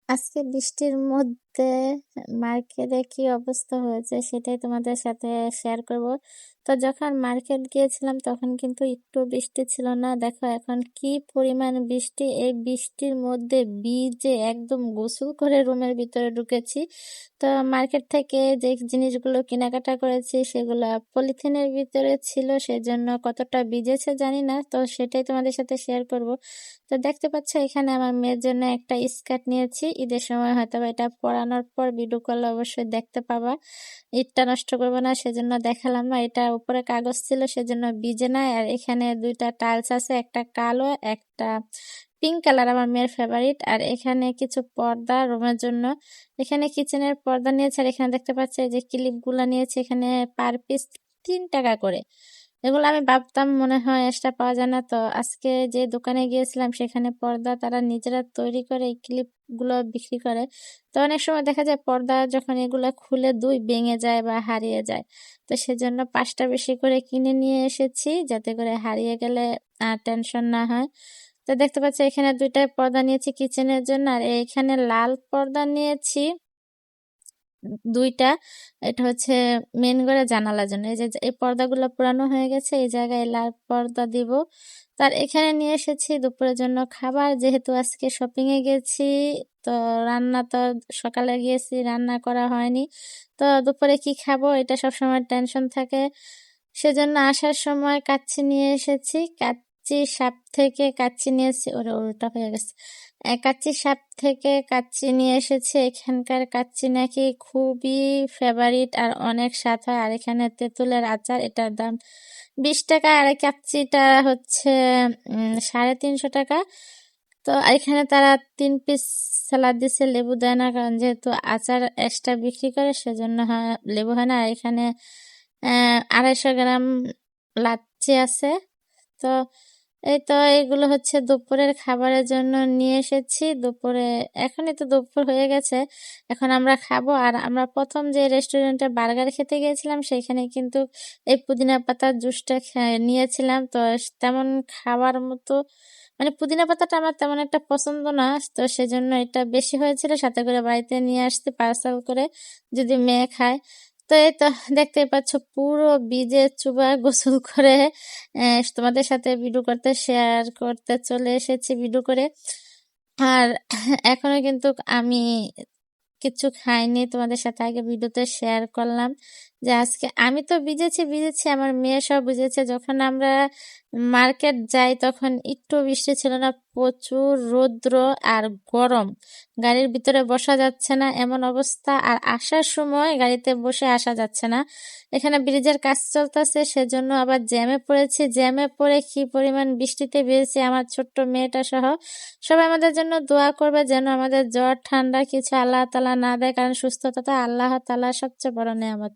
আজকে বৃষ্টির মধ্যে মার্কেটে কি অবস্থা হয়েছে সেটাই তোমাদের সাথে শেয়ার করব। তো যখন মার্কেট গিয়েছিলাম তখন কিন্তু একটু বৃষ্টি ছিল না, দেখো এখন কি পরিমাণ বৃষ্টি। এই বৃষ্টির মধ্যে ভিজে একদম গোসল করে রুমের ভিতরে ঢুকেছি। তো মার্কেট থেকে যে জিনিসগুলো কেনাকাটা করেছি সেগুলো পলিথিনের ভিতরে ছিল, সেজন্য কতটা ভিজেছে জানি না, তো সেটাই তোমাদের সাথে শেয়ার করব। তো দেখতে পাচ্ছ এখানে আমার মেয়ের জন্য একটা স্কার্ট নিয়েছি, ঈদের সময় হয়তো বা এটা পরানোর পর ভিডিও করলে অবশ্যই দেখতে পাবা। ঈদটা নষ্ট করবো না সেজন্য দেখালাম না। এটা উপরে কাগজ ছিল সেজন্য ভিজে না। আর এখানে দুইটা টাইলস আছে, একটা কালো একটা পিঙ্ক কালার, আমার মেয়ের ফেভারিট। আর এখানে কিছু পর্দা রুমের জন্য, এখানে কিচেনের পর্দা নিয়েছে। আর এখানে দেখতে পাচ্ছি যে ক্লিপ গুলা নিয়েছে, এখানে পার পিস 3 টাকা করে। এগুলো আমি ভাবতাম মনে হয় এক্সট্রা পাওয়া যায় না, তো আজকে যে দোকানে গিয়েছিলাম সেখানে পর্দা তারা নিজেরা তৈরি করে এই ক্লিপ গুলো বিক্রি করে। তো অনেক সময় দেখা যায় পর্দা যখন এগুলো খুলে দুই ভেঙে যায় বা হারিয়ে যায়, তো সেজন্য 5টা বেশি করে কিনে নিয়ে এসেছি যাতে করে হারিয়ে গেলে আর টেনশন না হয়। তো দেখতে পাচ্ছি এখানে 2টা পর্দা নিয়েছি কিচেনের জন্য, আর এখানে লাল পর্দা নিয়েছি 2টা। এটা হচ্ছে মেন করে জানালার জন্য। এই যে এই পর্দাগুলো পুরানো হয়ে গেছে, এই জায়গায় লাল পর্দা দিব। তার এখানে নিয়ে এসেছি দুপুরের জন্য খাবার, যেহেতু আজকে শপিং এ গেছি। তো রান্না তো সকালে গিয়েছি, রান্না করা হয়নি। তো দুপুরে কি খাবো এটা সবসময় টেনশন থাকে, সেজন্য আসার সময় কাচ্চি নিয়ে এসেছি। কাচ্চি সাপ থেকে কাচ্চি নিয়েছি, ওরে উল্টা হয়ে গেছে। কাচ্চি সাপ থেকে কাচ্চি নিয়ে এসেছে। এখানকার কাচ্চি নাকি খুবই ফেভারিট আর অনেক স্বাদ হয়। আর এখানে তেঁতুলের আচার, এটার দাম 20 টাকা। আর এই কাচ্চিটা হচ্ছে 350 টাকা। তো এখানে তারা 3 পিস সালাদ দিচ্ছে, লেবু দেয় না, কারণ যেহেতু আচার এক্সট্রা বিক্রি করে সেজন্য হয় লেবু হয় না। আর এখানে 250 গ্রাম লাচ্ছি আছে। তো এই তো এগুলো হচ্ছে দুপুরের খাবারের জন্য নিয়ে এসেছি। দুপুরে এখনই তো দুপুর হয়ে গেছে, এখন আমরা খাবো। আর আমরা প্রথম যে রেস্টুরেন্টে বার্গার খেতে গিয়েছিলাম সেখানে কিন্তু এই পুদিনা পাতার জুসটা নিয়েছিলাম। তো তেমন খাওয়ার মতো মানে পুদিনা পাতাটা আমার তেমন একটা পছন্দ না, তো সেজন্য এটা বেশি হয়েছিল, সাথে করে বাড়িতে নিয়ে আসতে পার্সেল করে যদি মেয়ে খায়। তো এই তো দেখতেই পাচ্ছ পুরো ভিজে চুবা গোসল করে তোমাদের সাথে ভিডিও করতে শেয়ার করতে চলে এসেছি ভিডিও করে। আর এখনো কিন্তু আমি কিছু খাইনি, তোমাদের সাথে আগে ভিডিওতে শেয়ার করলাম যে আজকে আমি তো ভিজেছি ভিজেছি, আমার মেয়ে সব ভিজেছে। যখন আমরা মার্কেট যাই তখন একটু বৃষ্টি ছিল না, প্রচুর রৌদ্র আর গরম, গাড়ির ভিতরে বসা যাচ্ছে না এমন অবস্থা। আর আসার সময় গাড়িতে বসে আসা যাচ্ছে না, এখানে ব্রিজের কাজ চলতেছে সেজন্য আবার জ্যামে পড়েছি। জ্যামে পড়ে কি পরিমাণ বৃষ্টিতে ভিজেছি, আমার ছোট্ট মেয়েটা সহ। সবাই আমাদের জন্য দোয়া করবে যেন আমাদের জ্বর ঠান্ডা কিছু আল্লাহ তাআলা না দেয়, কারণ সুস্থতা তো আল্লাহ তাআলার সবচেয়ে বড় নেয়ামত।